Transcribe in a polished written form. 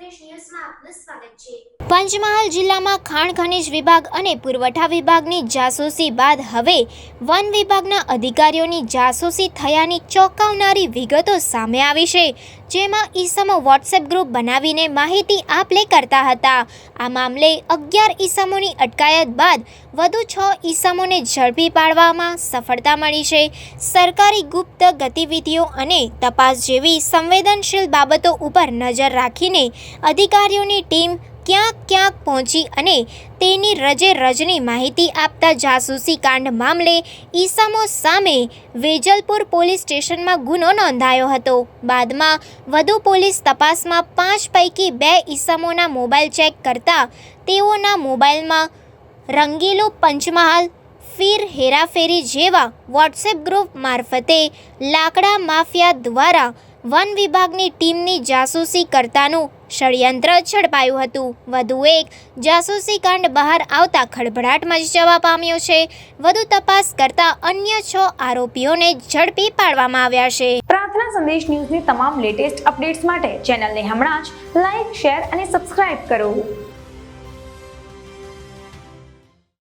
સંદેશ ન્યૂઝમાં આપનું સ્વાગત છે। પંચમહાલ જિલ્લામાં ખાણ ખનીજ વિભાગ અને પુરવઠા વિભાગની જાસૂસી બાદ હવે વન વિભાગના અધિકારીઓની જાસૂસી થયાની ચોંકાવનારી વિગતો સામે આવી છે, જેમાં ઈસમો વોટ્સએપ ગ્રુપ બનાવીને માહિતી આપ-લે કરતા હતા। આ મામલે 11 ઈસમોની અટકાયત બાદ વધુ 6 ઈસમોને ઝડપી પાડવામાં સફળતા મળી છે। સરકારી ગુપ્ત ગતિવિધિઓ અને તપાસ જેવી સંવેદનશીલ બાબતો ઉપર નજર રાખીને અધિકારીઓની ટીમ ક્યાંક પહોંચી અને તેની રજની માહિતી આપતા જાસૂસી કાંડ મામલે ઈસમો સામે વેજલપુર પોલીસ સ્ટેશનમાં ગુનો નોંધાયો હતો। બાદમાં વધુ પોલીસ તપાસમાં 5 પૈકી 2 ઈસમોના મોબાઈલ ચેક કરતા તેઓના મોબાઈલમાં રંગીલું પંચમહાલ ફીર હેરાફેરી જેવા વોટ્સએપ ગ્રુપ મારફતે લાકડા માફિયા દ્વારા વન વિભાગની ટીમની જાસૂસી કરતાનું ષડયંત્ર ઝડપાયું હતું। વધુ એક જાસૂસી કાંડ બહાર આવતા ખળભળાટ મચી જવા પામ્યો છે। વધુ તપાસ કરતા અન્ય 6 આરોપીઓને ઝડપી પાડવામાં આવ્યા છે। પ્રાર્થના સંદેશ ન્યૂઝની તમામ લેટેસ્ટ અપડેટ્સ માટે ચેનલને હમણાં જ લાઈક, શેર અને સબસ્ક્રાઇબ કરો।